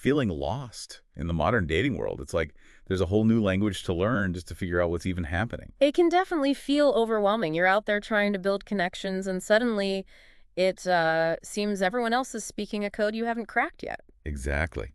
feeling lost in the modern dating world. It's like there's a whole new language to learn just to figure out what's even happening. It can definitely feel overwhelming. You're out there trying to build connections, and suddenly it seems everyone else is speaking a code you haven't cracked yet. Exactly.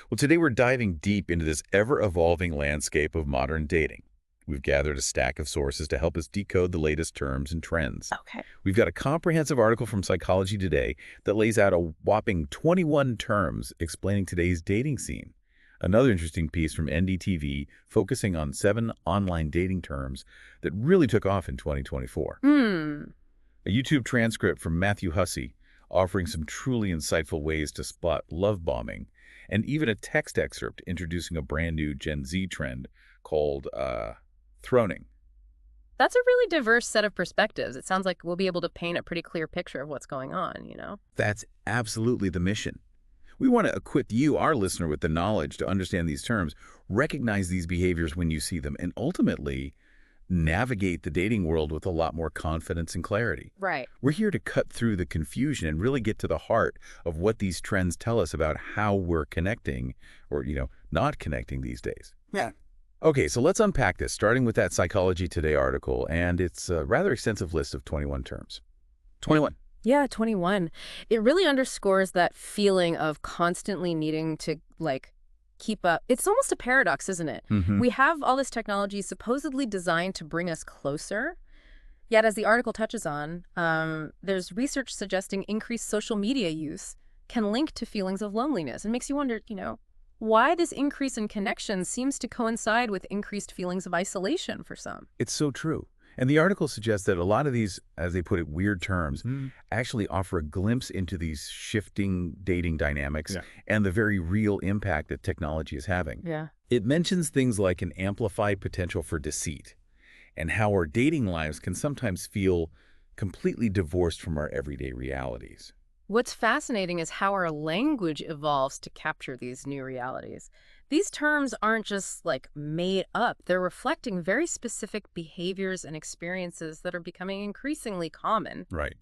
Well, today we're diving deep into this ever-evolving landscape of modern dating. We've gathered a stack of sources to help us decode the latest terms and trends. Okay. We've got a comprehensive article from Psychology Today that lays out a whopping 21 terms explaining today's dating scene. Another interesting piece from NDTV focusing on 7 online dating terms that really took off in 2024. A YouTube transcript from Matthew Hussey offering some truly insightful ways to spot love bombing, and even a text excerpt introducing a brand new Gen Z trend called throning. That's a really diverse set of perspectives. It sounds like we'll be able to paint a pretty clear picture of what's going on. That's absolutely the mission. We want to equip you, our listener, with the knowledge to understand these terms, recognize these behaviors when you see them, and ultimately navigate the dating world with a lot more confidence and clarity. Right. We're here to cut through the confusion and really get to the heart of what these trends tell us about how we're connecting or, not connecting these days. Yeah. Okay, so let's unpack this, starting with that Psychology Today article and its rather extensive list of 21 terms. 21. Yeah, 21. It really underscores that feeling of constantly needing to, keep up. It's almost a paradox, isn't it? We have all this technology supposedly designed to bring us closer. Yet, as the article touches on, there's research suggesting increased social media use can link to feelings of loneliness. It makes you wonder, why this increase in connection seems to coincide with increased feelings of isolation for some. It's so true. And the article suggests that a lot of these, as they put it, weird terms, actually offer a glimpse into these shifting dating dynamics and the very real impact that technology is having. Yeah. It mentions things like an amplified potential for deceit and how our dating lives can sometimes feel completely divorced from our everyday realities. What's fascinating is how our language evolves to capture these new realities. These terms aren't just made up. They're reflecting very specific behaviors and experiences that are becoming increasingly common. Right.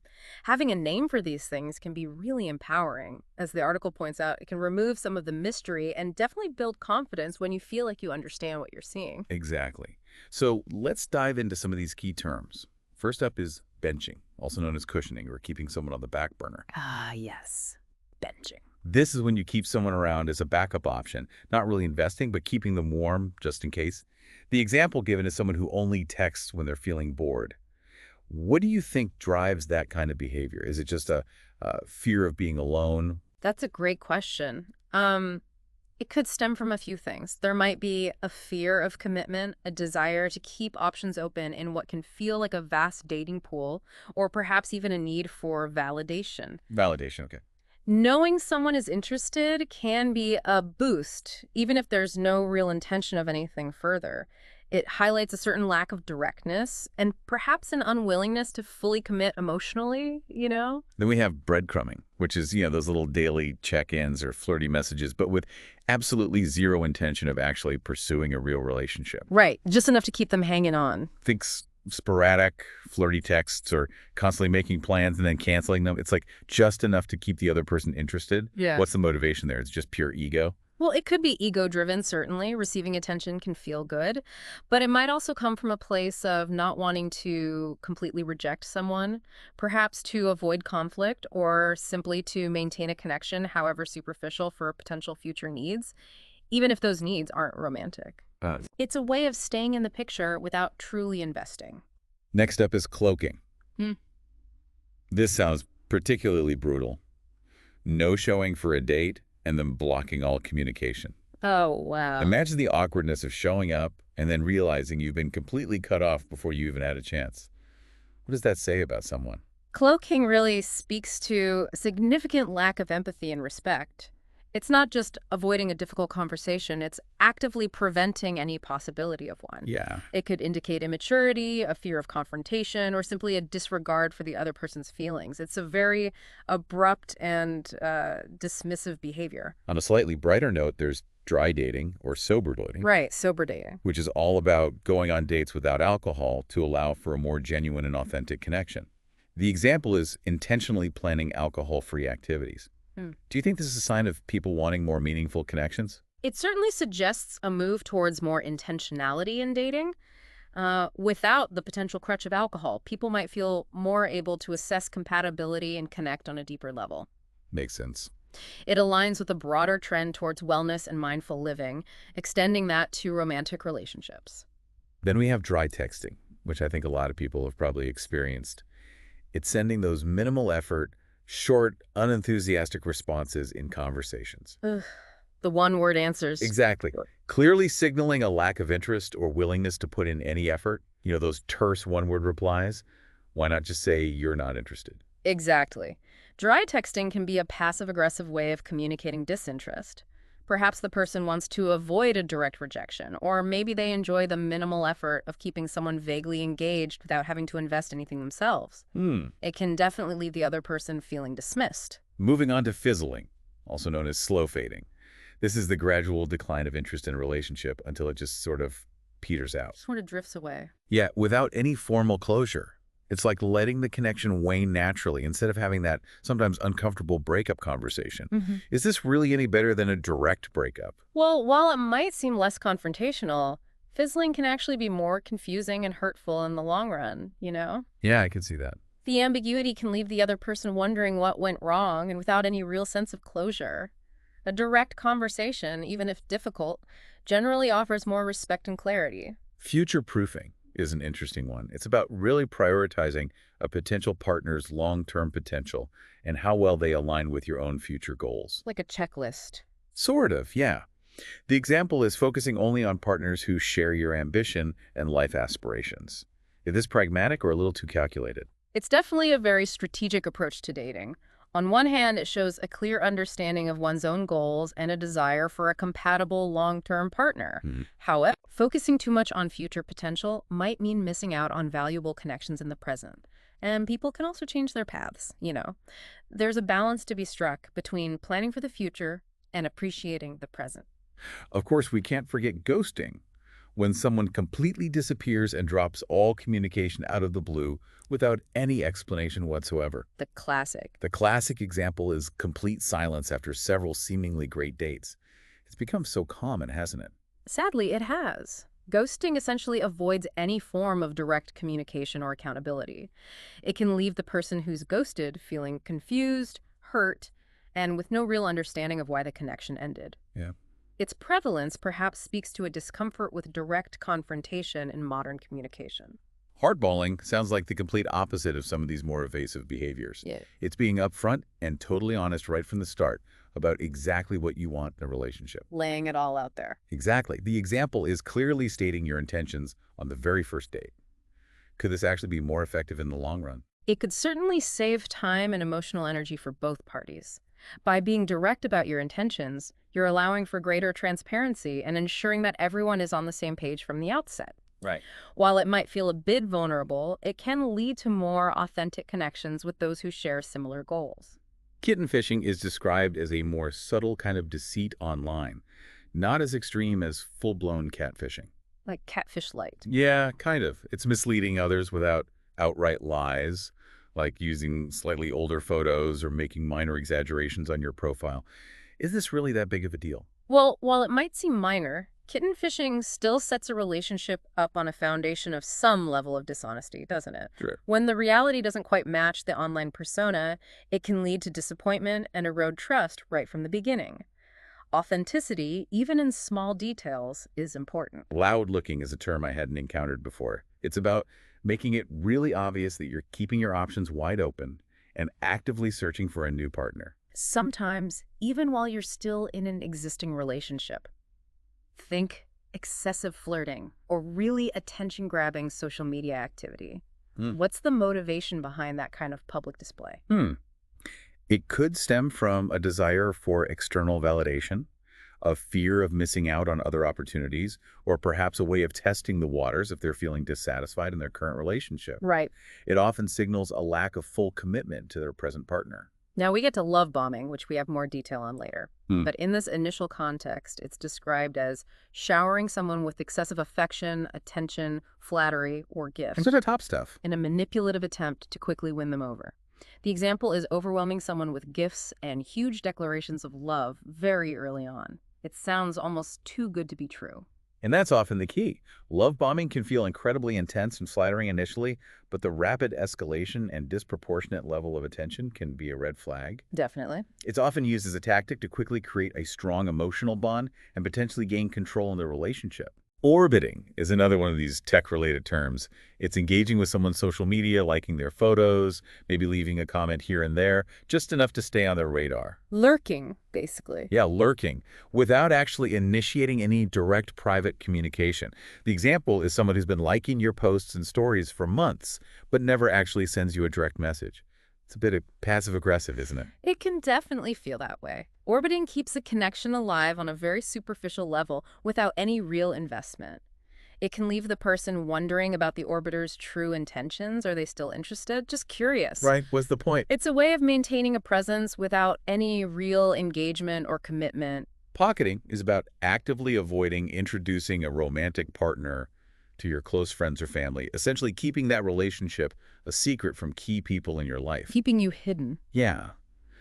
Having a name for these things can be really empowering. As the article points out, it can remove some of the mystery and definitely build confidence when you feel like you understand what you're seeing. Exactly. So let's dive into some of these key terms. First up is benching, also known as cushioning or keeping someone on the back burner. Ah, yes. Benching. This is when you keep someone around as a backup option, not really investing, but keeping them warm just in case. The example given is someone who only texts when they're feeling bored. What do you think drives that kind of behavior? Is it just a fear of being alone? That's a great question. It could stem from a few things. There might be a fear of commitment, a desire to keep options open in what can feel like a vast dating pool, or perhaps even a need for validation. Validation, okay. Knowing someone is interested can be a boost, even if there's no real intention of anything further. It highlights a certain lack of directness and perhaps an unwillingness to fully commit emotionally. Then we have breadcrumbing, which is, those little daily check-ins or flirty messages, but with absolutely zero intention of actually pursuing a real relationship. Right, just enough to keep them hanging on. Think sporadic, flirty texts or constantly making plans and then canceling them. It's just enough to keep the other person interested. Yeah. What's the motivation there? It's just pure ego? Well, it could be ego-driven, certainly. Receiving attention can feel good. But it might also come from a place of not wanting to completely reject someone, perhaps to avoid conflict or simply to maintain a connection, however superficial, for potential future needs, even if those needs aren't romantic. It's a way of staying in the picture without truly investing. Next up is cloaking. This sounds particularly brutal. No showing for a date and then blocking all communication. Oh, wow. Imagine the awkwardness of showing up and then realizing you've been completely cut off before you even had a chance. What does that say about someone? Cloaking really speaks to a significant lack of empathy and respect. It's not just avoiding a difficult conversation, it's actively preventing any possibility of one. Yeah. It could indicate immaturity, a fear of confrontation, or simply a disregard for the other person's feelings. It's a very abrupt and dismissive behavior. On a slightly brighter note, there's dry dating or sober dating. Right, sober dating. Which is all about going on dates without alcohol to allow for a more genuine and authentic connection. The example is intentionally planning alcohol-free activities. Do you think this is a sign of people wanting more meaningful connections? It certainly suggests a move towards more intentionality in dating. Without the potential crutch of alcohol, people might feel more able to assess compatibility and connect on a deeper level. Makes sense. It aligns with a broader trend towards wellness and mindful living, extending that to romantic relationships. Then we have dry texting, which I think a lot of people have probably experienced. It's sending those minimal effort, short, unenthusiastic responses in conversations. Ugh, the one-word answers. Exactly. Clearly signaling a lack of interest or willingness to put in any effort. You know, those terse one-word replies. Why not just say you're not interested? Exactly. Dry texting can be a passive-aggressive way of communicating disinterest. Perhaps the person wants to avoid a direct rejection, or maybe they enjoy the minimal effort of keeping someone vaguely engaged without having to invest anything themselves. It can definitely leave the other person feeling dismissed. Moving on to fizzling, also known as slow fading. This is the gradual decline of interest in a relationship until it just sort of peters out. Sort of drifts away. Yeah, without any formal closure. It's like letting the connection wane naturally instead of having that sometimes uncomfortable breakup conversation. Is this really any better than a direct breakup? Well, while it might seem less confrontational, fizzling can actually be more confusing and hurtful in the long run, you know? Yeah, I can see that. The ambiguity can leave the other person wondering what went wrong and without any real sense of closure. A direct conversation, even if difficult, generally offers more respect and clarity. Future-proofing is an interesting one. It's about really prioritizing a potential partner's long-term potential and how well they align with your own future goals. Like a checklist. Sort of, yeah. The example is focusing only on partners who share your ambition and life aspirations. Is this pragmatic or a little too calculated? It's definitely a very strategic approach to dating. On one hand, it shows a clear understanding of one's own goals and a desire for a compatible long-term partner. However, focusing too much on future potential might mean missing out on valuable connections in the present. And people can also change their paths, you know. There's a balance to be struck between planning for the future and appreciating the present. Of course, we can't forget ghosting, when someone completely disappears and drops all communication out of the blue without any explanation whatsoever. The classic. The classic example is complete silence after several seemingly great dates. It's become so common, hasn't it? Sadly, it has. Ghosting essentially avoids any form of direct communication or accountability. It can leave the person who's ghosted feeling confused, hurt, and with no real understanding of why the connection ended. Yeah. Its prevalence perhaps speaks to a discomfort with direct confrontation in modern communication. Hardballing sounds like the complete opposite of some of these more evasive behaviors. Yeah. It's being upfront and totally honest right from the start about exactly what you want in a relationship. Laying it all out there. Exactly. The example is clearly stating your intentions on the very first date. Could this actually be more effective in the long run? It could certainly save time and emotional energy for both parties. By being direct about your intentions, you're allowing for greater transparency and ensuring that everyone is on the same page from the outset. Right. While it might feel a bit vulnerable, it can lead to more authentic connections with those who share similar goals. Kitten fishing is described as a more subtle kind of deceit online, not as extreme as full-blown catfishing. Like catfish light. Yeah, kind of. It's misleading others without outright lies, like using slightly older photos or making minor exaggerations on your profile. Is this really that big of a deal? Well, while it might seem minor, kitten fishing still sets a relationship up on a foundation of some level of dishonesty, doesn't it? Sure. When the reality doesn't quite match the online persona, it can lead to disappointment and erode trust right from the beginning. Authenticity, even in small details, is important. Loud looking is a term I hadn't encountered before. It's about making it really obvious that you're keeping your options wide open and actively searching for a new partner. Sometimes, even while you're still in an existing relationship. Think excessive flirting or really attention-grabbing social media activity. What's the motivation behind that kind of public display? It could stem from a desire for external validation, a fear of missing out on other opportunities, or perhaps a way of testing the waters if they're feeling dissatisfied in their current relationship. Right. It often signals a lack of full commitment to their present partner. Now we get to love bombing, which we have more detail on later. But in this initial context, it's described as showering someone with excessive affection, attention, flattery, or gifts And sort of top stuff. in a manipulative attempt to quickly win them over. The example is overwhelming someone with gifts and huge declarations of love very early on. It sounds almost too good to be true. And that's often the key. Love bombing can feel incredibly intense and flattering initially, but the rapid escalation and disproportionate level of attention can be a red flag. Definitely. It's often used as a tactic to quickly create a strong emotional bond and potentially gain control in the relationship. Orbiting is another one of these tech-related terms. It's engaging with someone's social media, liking their photos, maybe leaving a comment here and there, just enough to stay on their radar. Lurking, basically. Yeah, lurking, without actually initiating any direct private communication. The example is someone who's been liking your posts and stories for months, but never actually sends you a direct message. It's a bit of passive-aggressive, isn't it? It can definitely feel that way. Orbiting keeps a connection alive on a very superficial level without any real investment. It can leave the person wondering about the orbiter's true intentions. Are they still interested? Just curious. Right, what's the point? It's a way of maintaining a presence without any real engagement or commitment. Pocketing is about actively avoiding introducing a romantic partner to your close friends or family, essentially keeping that relationship a secret from key people in your life. Keeping you hidden. Yeah.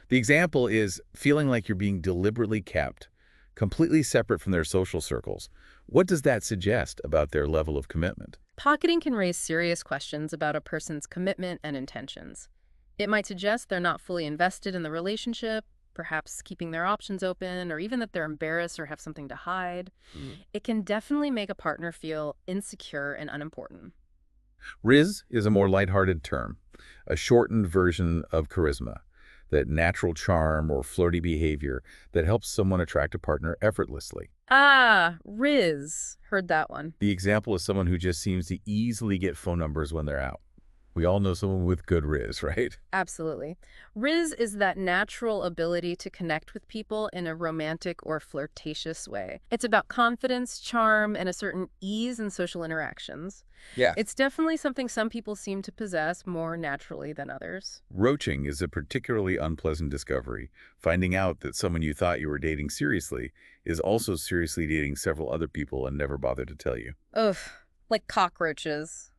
The example is feeling like you're being deliberately kept, completely separate from their social circles. What does that suggest about their level of commitment? Pocketing can raise serious questions about a person's commitment and intentions. It might suggest they're not fully invested in the relationship, perhaps keeping their options open, or even that they're embarrassed or have something to hide. It can definitely make a partner feel insecure and unimportant. Riz is a more lighthearted term, a shortened version of charisma, that natural charm or flirty behavior that helps someone attract a partner effortlessly. Ah, Riz. Heard that one. The example is someone who just seems to easily get phone numbers when they're out. We all know someone with good Riz, right? Absolutely. Riz is that natural ability to connect with people in a romantic or flirtatious way. It's about confidence, charm, and a certain ease in social interactions. Yeah. It's definitely something some people seem to possess more naturally than others. Roaching is a particularly unpleasant discovery. Finding out that someone you thought you were dating seriously is also seriously dating several other people and never bothered to tell you. Ugh, like cockroaches.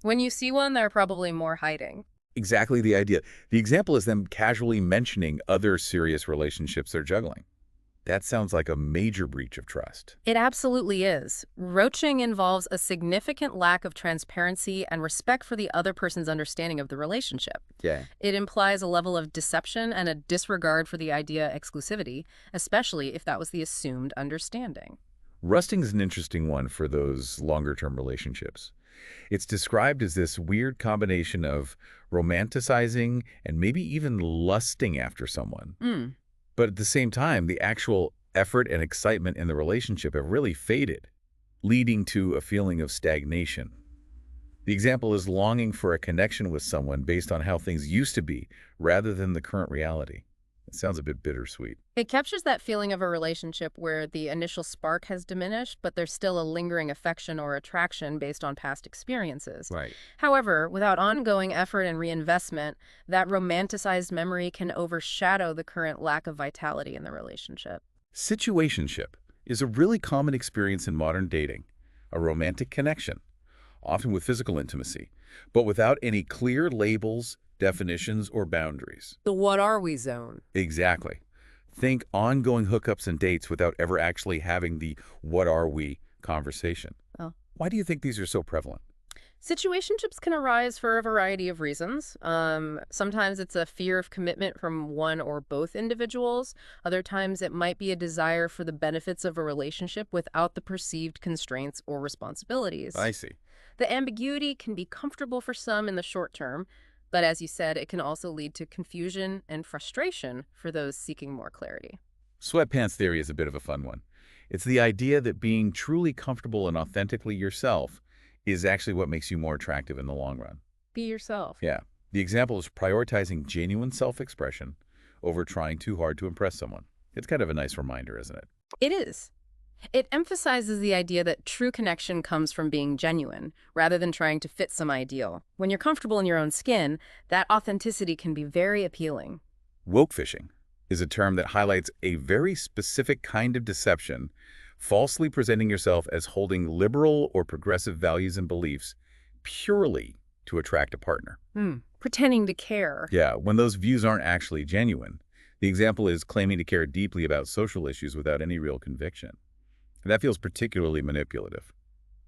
When you see one, there are probably more hiding. Exactly the idea. The example is them casually mentioning other serious relationships they're juggling. That sounds like a major breach of trust. It absolutely is. Roaching involves a significant lack of transparency and respect for the other person's understanding of the relationship. Yeah. It implies a level of deception and a disregard for the idea of exclusivity, especially if that was the assumed understanding. Rusting is an interesting one for those longer-term relationships. It's described as this weird combination of romanticizing and maybe even lusting after someone. But at the same time, the actual effort and excitement in the relationship have really faded, leading to a feeling of stagnation. The example is longing for a connection with someone based on how things used to be, rather than the current reality. It sounds a bit bittersweet. It captures that feeling of a relationship where the initial spark has diminished, but there's still a lingering affection or attraction based on past experiences. Right. However, without ongoing effort and reinvestment, that romanticized memory can overshadow the current lack of vitality in the relationship. Situationship is a really common experience in modern dating, a romantic connection, often with physical intimacy, but without any clear labels, definitions, or boundaries. The what are we zone. Exactly. Think ongoing hookups and dates without ever actually having the what are we conversation. Oh. Why do you think these are so prevalent? Situationships can arise for a variety of reasons. Sometimes it's a fear of commitment from one or both individuals. Other times it might be a desire for the benefits of a relationship without the perceived constraints or responsibilities. I see. The ambiguity can be comfortable for some in the short term, but as you said, it can also lead to confusion and frustration for those seeking more clarity. Sweatpants theory is a bit of a fun one. It's the idea that being truly comfortable and authentically yourself is actually what makes you more attractive in the long run. Be yourself. Yeah. The example is prioritizing genuine self-expression over trying too hard to impress someone. It's kind of a nice reminder, isn't it? It is. It emphasizes the idea that true connection comes from being genuine, rather than trying to fit some ideal. When you're comfortable in your own skin, that authenticity can be very appealing. Woke fishing is a term that highlights a very specific kind of deception, falsely presenting yourself as holding liberal or progressive values and beliefs purely to attract a partner. Pretending to care. Yeah, when those views aren't actually genuine. The example is claiming to care deeply about social issues without any real conviction. That feels particularly manipulative.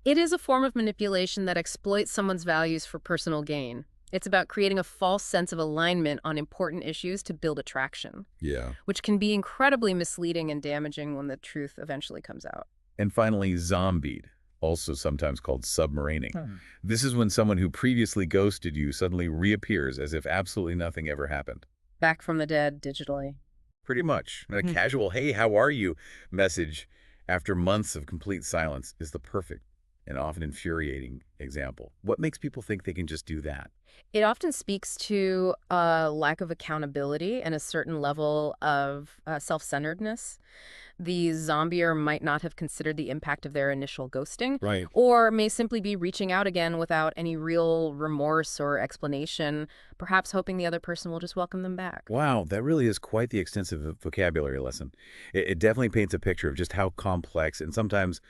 It is a form of manipulation that exploits someone's values for personal gain. It's about creating a false sense of alignment on important issues to build attraction, Yeah. which can be incredibly misleading and damaging when the truth eventually comes out. And finally, zombied, also sometimes called submarining. This is when someone who previously ghosted you suddenly reappears as if absolutely nothing ever happened. Back from the dead digitally. Pretty much. A casual, hey, how are you message after months of complete silence is the perfect and often infuriating example. What makes people think they can just do that? It often speaks to a lack of accountability and a certain level of self-centeredness. The zombier might not have considered the impact of their initial ghosting, Right. or may simply be reaching out again without any real remorse or explanation, perhaps hoping the other person will just welcome them back. Wow, that really is quite the extensive vocabulary lesson. It definitely paints a picture of just how complex and sometimes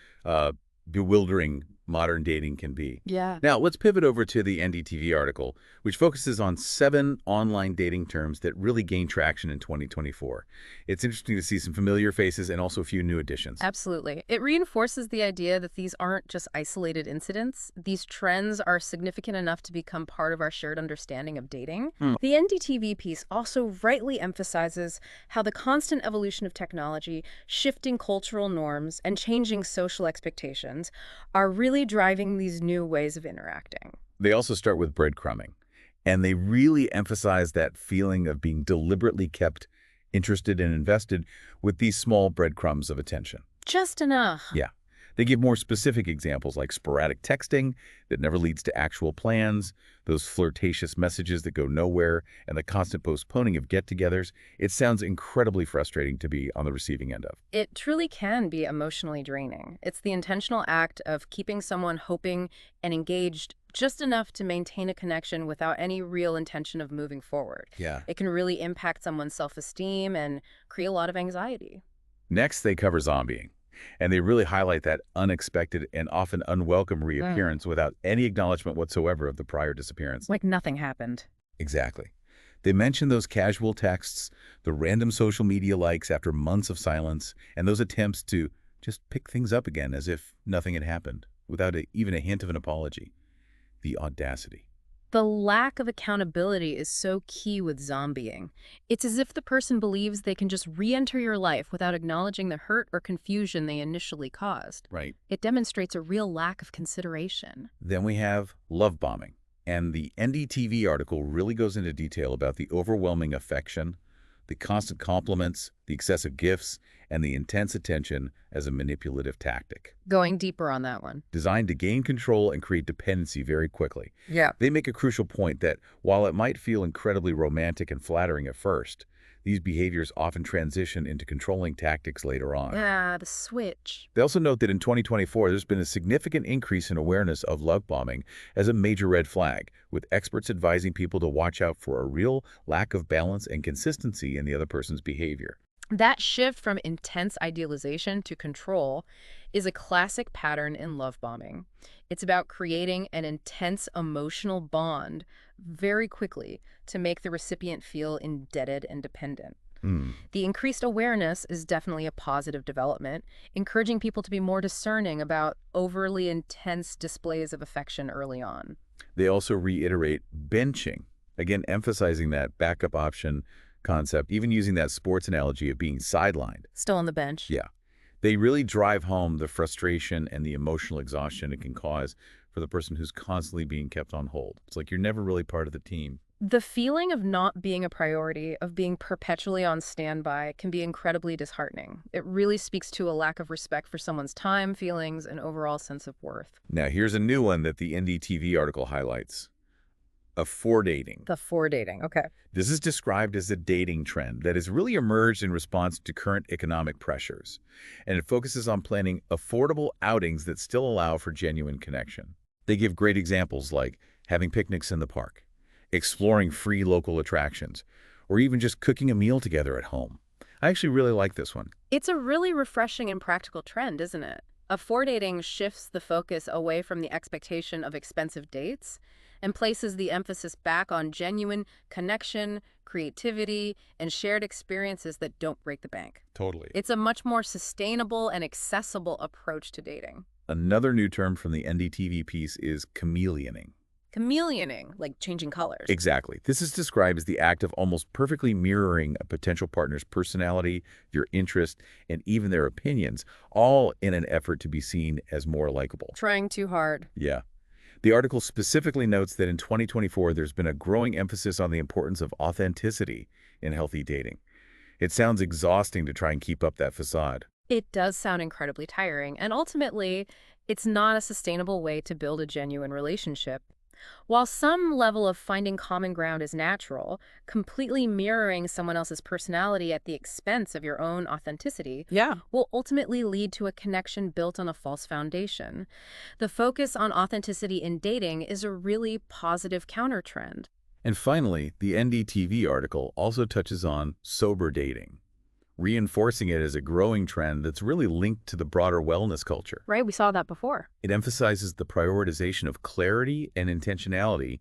bewildering modern dating can be. Yeah. Now, let's pivot over to the NDTV article, which focuses on 7 online dating terms that really gained traction in 2024. It's interesting to see some familiar faces and also a few new additions. Absolutely. It reinforces the idea that these aren't just isolated incidents. These trends are significant enough to become part of our shared understanding of dating. The NDTV piece also rightly emphasizes how the constant evolution of technology, shifting cultural norms, and changing social expectations are really driving these new ways of interacting. They also start with breadcrumbing, and they really emphasize that feeling of being deliberately kept interested and invested with these small breadcrumbs of attention. Just enough. Yeah. They give more specific examples like sporadic texting that never leads to actual plans, those flirtatious messages that go nowhere, and the constant postponing of get-togethers. It sounds incredibly frustrating to be on the receiving end of. It truly can be emotionally draining. It's the intentional act of keeping someone hoping and engaged just enough to maintain a connection without any real intention of moving forward. Yeah. It can really impact someone's self-esteem and create a lot of anxiety. Next, they cover zombieing, and they really highlight that unexpected and often unwelcome reappearance without any acknowledgement whatsoever of the prior disappearance. Like nothing happened. Exactly. They mention those casual texts, the random social media likes after months of silence, and those attempts to just pick things up again as if nothing had happened, without even a hint of an apology. The audacity. The lack of accountability is so key with zombieing. It's as if the person believes they can just re-enter your life without acknowledging the hurt or confusion they initially caused. Right. It demonstrates a real lack of consideration. Then we have love bombing. And the NDTV article really goes into detail about the overwhelming affection, the constant compliments, the excessive gifts, and the intense attention as a manipulative tactic, Going deeper on that one. designed to gain control and create dependency very quickly. Yeah. They make a crucial point that while it might feel incredibly romantic and flattering at first, these behaviors often transition into controlling tactics later on. The switch. They also note that in 2024, there's been a significant increase in awareness of love bombing as a major red flag, with experts advising people to watch out for a real lack of balance and consistency in the other person's behavior. That shift from intense idealization to control is a classic pattern in love bombing. It's about creating an intense emotional bond very quickly to make the recipient feel indebted and dependent. The increased awareness is definitely a positive development, encouraging people to be more discerning about overly intense displays of affection early on. They also reiterate benching, again emphasizing that backup option concept, even using that sports analogy of being sidelined. Still on the bench. Yeah. They really drive home the frustration and the emotional exhaustion it can cause for the person who's constantly being kept on hold. It's like you're never really part of the team. The feeling of not being a priority, of being perpetually on standby, can be incredibly disheartening. It really speaks to a lack of respect for someone's time, feelings, and overall sense of worth. Now, here's a new one that the NDTV article highlights. Affordating. The foredating, okay. This is described as a dating trend that has really emerged in response to current economic pressures, and it focuses on planning affordable outings that still allow for genuine connection. They give great examples like having picnics in the park, exploring free local attractions, or even just cooking a meal together at home. I actually really like this one. It's a really refreshing and practical trend, isn't it? A dating shifts the focus away from the expectation of expensive dates and places the emphasis back on genuine connection, creativity, and shared experiences that don't break the bank. Totally. It's a much more sustainable and accessible approach to dating. Another new term from the NDTV piece is chameleoning. Chameleoning, like changing colors. Exactly. This is described as the act of almost perfectly mirroring a potential partner's personality, your interest, and even their opinions, all in an effort to be seen as more likable. Trying too hard. Yeah. The article specifically notes that in 2024, there's been a growing emphasis on the importance of authenticity in healthy dating. It sounds exhausting to try and keep up that facade. It does sound incredibly tiring, and ultimately, it's not a sustainable way to build a genuine relationship. While some level of finding common ground is natural, completely mirroring someone else's personality at the expense of your own authenticity will ultimately lead to a connection built on a false foundation. The focus on authenticity in dating is a really positive countertrend. And finally, the NDTV article also touches on sober dating, reinforcing it as a growing trend that's really linked to the broader wellness culture. Right, we saw that before. It emphasizes the prioritization of clarity and intentionality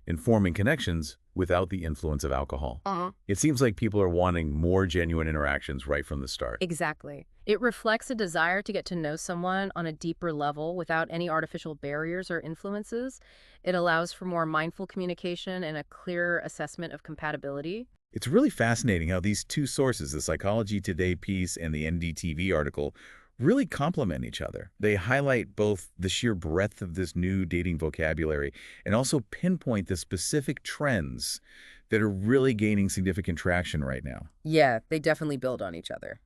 in forming connections without the influence of alcohol. It seems like people are wanting more genuine interactions right from the start. Exactly. It reflects a desire to get to know someone on a deeper level without any artificial barriers or influences. It allows for more mindful communication and a clearer assessment of compatibility. It's really fascinating how these two sources, the Psychology Today piece and the NDTV article, really complement each other. They highlight both the sheer breadth of this new dating vocabulary and also pinpoint the specific trends that are really gaining significant traction right now. Yeah, they definitely build on each other.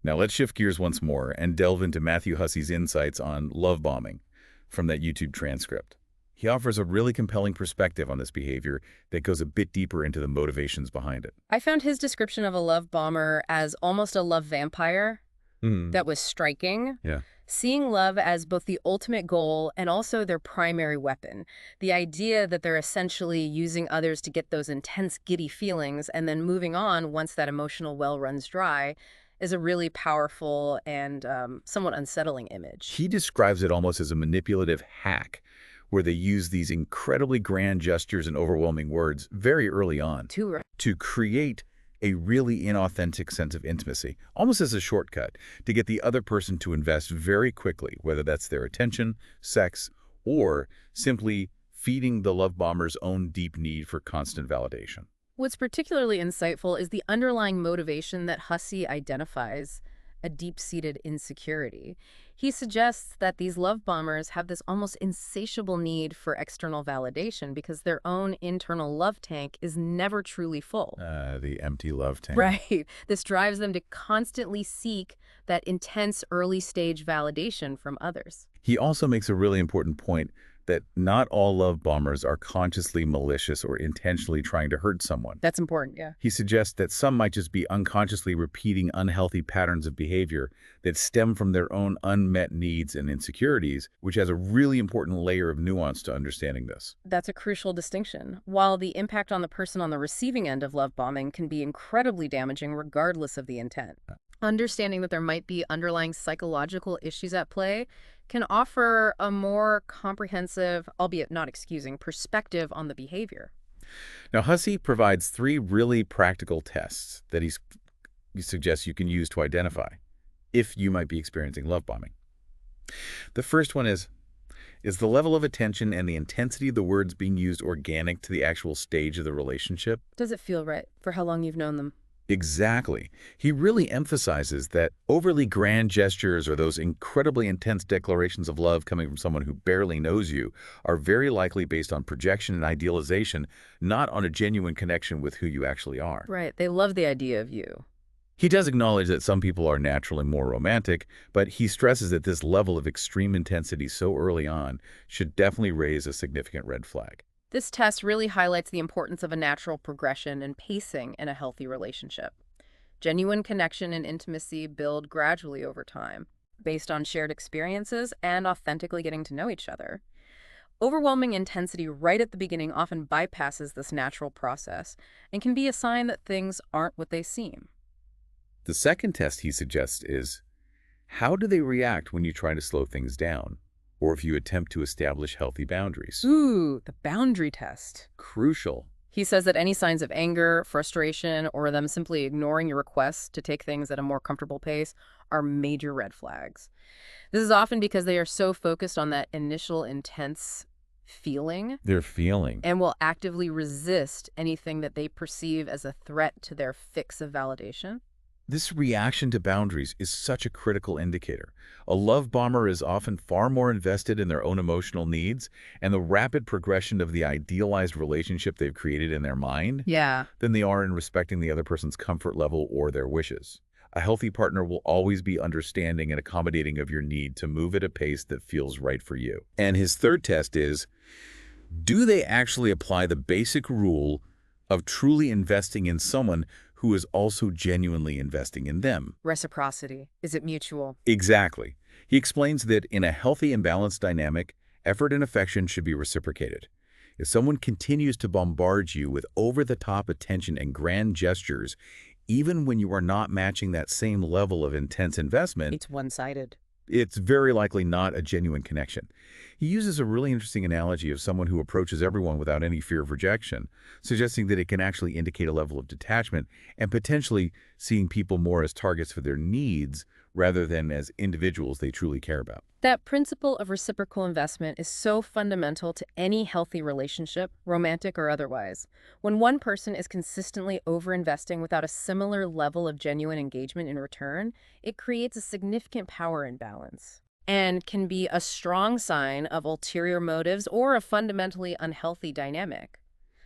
Now let's shift gears once more and delve into Matthew Hussey's insights on love bombing from that YouTube transcript. He offers a really compelling perspective on this behavior that goes a bit deeper into the motivations behind it. I found his description of a love bomber as almost a love vampire. That was striking. Yeah. Seeing love as both the ultimate goal and also their primary weapon. The idea that they're essentially using others to get those intense, giddy feelings and then moving on once that emotional well runs dry is a really powerful and somewhat unsettling image. He describes it almost as a manipulative hack, where they use these incredibly grand gestures and overwhelming words very early on to create a really inauthentic sense of intimacy, almost as a shortcut to get the other person to invest very quickly, whether that's their attention, sex, or simply feeding the love bomber's own deep need for constant validation. What's particularly insightful is the underlying motivation that Hussey identifies, a deep-seated insecurity. He suggests that these love bombers have this almost insatiable need for external validation because their own internal love tank is never truly full. The empty love tank. Right. This drives them to constantly seek that intense early-stage validation from others. He also makes a really important point that not all love bombers are consciously malicious or intentionally trying to hurt someone. That's important, yeah. He suggests that some might just be unconsciously repeating unhealthy patterns of behavior that stem from their own unmet needs and insecurities, which has a really important layer of nuance to understanding this. That's a crucial distinction. While the impact on the person on the receiving end of love bombing can be incredibly damaging regardless of the intent, understanding that there might be underlying psychological issues at play can offer a more comprehensive, albeit not excusing, perspective on the behavior. Now, Hussey provides 3 really practical tests that he suggests you can use to identify if you might be experiencing love bombing. The first one is the level of attention and the intensity of the words being used organic to the actual stage of the relationship? Does it feel right for how long you've known them? Exactly. He really emphasizes that overly grand gestures or those incredibly intense declarations of love coming from someone who barely knows you are very likely based on projection and idealization, not on a genuine connection with who you actually are. Right. They love the idea of you. He does acknowledge that some people are naturally more romantic, but he stresses that this level of extreme intensity so early on should definitely raise a significant red flag. This test really highlights the importance of a natural progression and pacing in a healthy relationship. Genuine connection and intimacy build gradually over time, based on shared experiences and authentically getting to know each other. Overwhelming intensity right at the beginning often bypasses this natural process and can be a sign that things aren't what they seem. The second test he suggests is, How do they react when you try to slow things down, or if you attempt to establish healthy boundaries? Ooh, the boundary test. Crucial. He says that any signs of anger, frustration, or them simply ignoring your requests to take things at a more comfortable pace are major red flags. This is often because they are so focused on that initial intense feeling Their feeling. and will actively resist anything that they perceive as a threat to their fix of validation. This reaction to boundaries is such a critical indicator. A love bomber is often far more invested in their own emotional needs and the rapid progression of the idealized relationship they've created in their mind Yeah. than they are in respecting the other person's comfort level or their wishes. A healthy partner will always be understanding and accommodating of your need to move at a pace that feels right for you. And his third test is, do they actually apply the basic rule of truly investing in someone who is also genuinely investing in them? Reciprocity. Is it mutual? Exactly. He explains that in a healthy and balanced dynamic, effort and affection should be reciprocated. If someone continues to bombard you with over-the-top attention and grand gestures, even when you are not matching that same level of intense investment, It's one-sided. it's very likely not a genuine connection. He uses a really interesting analogy of someone who approaches everyone without any fear of rejection, suggesting that it can actually indicate a level of detachment and potentially seeing people more as targets for their needs rather than as individuals they truly care about. That principle of reciprocal investment is so fundamental to any healthy relationship, romantic or otherwise. When one person is consistently overinvesting without a similar level of genuine engagement in return, it creates a significant power imbalance and can be a strong sign of ulterior motives or a fundamentally unhealthy dynamic.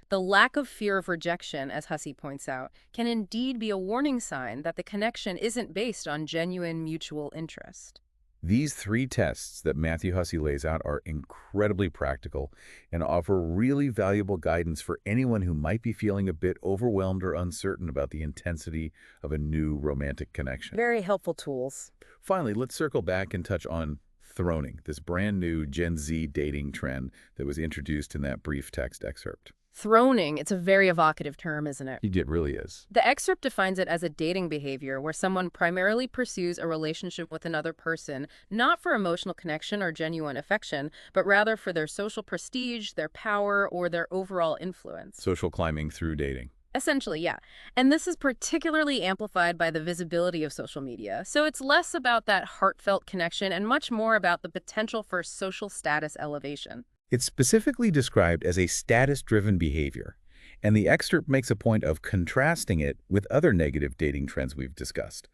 The lack of fear of rejection, as Hussey points out, can indeed be a warning sign that the connection isn't based on genuine mutual interest. These three tests that Matthew Hussey lays out are incredibly practical and offer really valuable guidance for anyone who might be feeling a bit overwhelmed or uncertain about the intensity of a new romantic connection. Very helpful tools. Finally, let's circle back and touch on throning, this brand new Gen Z dating trend that was introduced in that brief text excerpt. Throning, it's a very evocative term, isn't it? It really is. The excerpt defines it as a dating behavior where someone primarily pursues a relationship with another person, not for emotional connection or genuine affection, but rather for their social prestige, their power, or their overall influence. Social climbing through dating. Essentially, yeah. And this is particularly amplified by the visibility of social media. So it's less about that heartfelt connection and much more about the potential for social status elevation. It's specifically described as a status-driven behavior, and the excerpt makes a point of contrasting it with other negative dating trends we've discussed,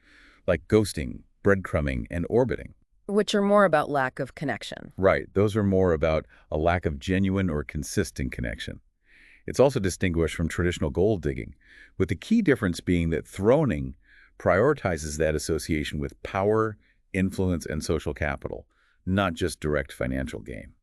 like ghosting, breadcrumbing, and orbiting. Which are more about lack of connection. Right, those are more about a lack of genuine or consistent connection. It's also distinguished from traditional gold digging, with the key difference being that throning prioritizes that association with power, influence, and social capital, not just direct financial gain.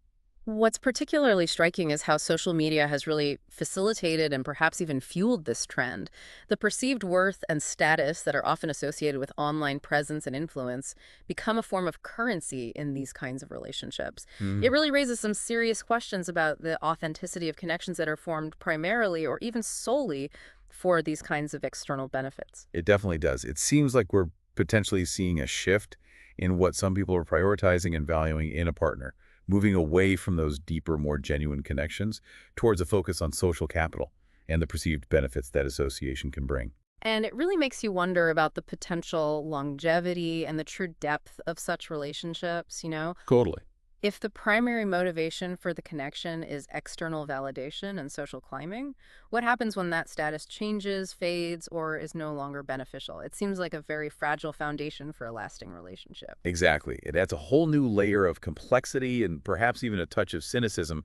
What's particularly striking is how social media has really facilitated and perhaps even fueled this trend. The perceived worth and status that are often associated with online presence and influence become a form of currency in these kinds of relationships. It really raises some serious questions about the authenticity of connections that are formed primarily or even solely for these kinds of external benefits. It definitely does. It seems like we're potentially seeing a shift in what some people are prioritizing and valuing in a partner, moving away from those deeper, more genuine connections towards a focus on social capital and the perceived benefits that association can bring. And it really makes you wonder about the potential longevity and the true depth of such relationships, you know? Totally. If the primary motivation for the connection is external validation and social climbing, what happens when that status changes, fades, or is no longer beneficial? It seems like a very fragile foundation for a lasting relationship. Exactly. It adds a whole new layer of complexity and perhaps even a touch of cynicism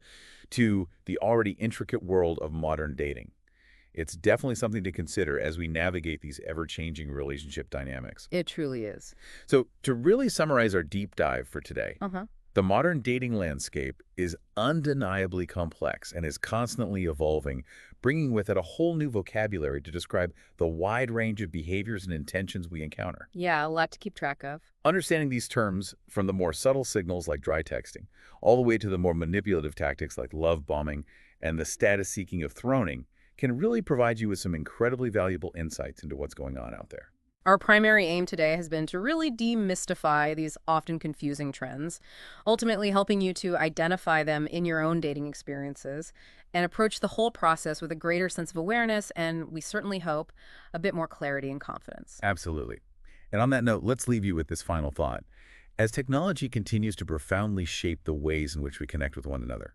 to the already intricate world of modern dating. It's definitely something to consider as we navigate these ever-changing relationship dynamics. It truly is. So to really summarize our deep dive for today, Uh-huh. the modern dating landscape is undeniably complex and is constantly evolving, bringing with it a whole new vocabulary to describe the wide range of behaviors and intentions we encounter. Yeah, a lot to keep track of. Understanding these terms, from the more subtle signals like dry texting, all the way to the more manipulative tactics like love bombing and the status seeking of throning, can really provide you with some incredibly valuable insights into what's going on out there. Our primary aim today has been to really demystify these often confusing trends, ultimately helping you to identify them in your own dating experiences and approach the whole process with a greater sense of awareness and, we certainly hope, a bit more clarity and confidence. Absolutely. And on that note, let's leave you with this final thought. As technology continues to profoundly shape the ways in which we connect with one another,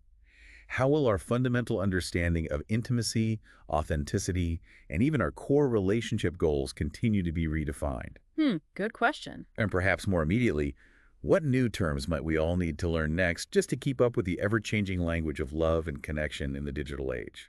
how will our fundamental understanding of intimacy, authenticity, and even our core relationship goals continue to be redefined? Good question. And perhaps more immediately, what new terms might we all need to learn next just to keep up with the ever-changing language of love and connection in the digital age?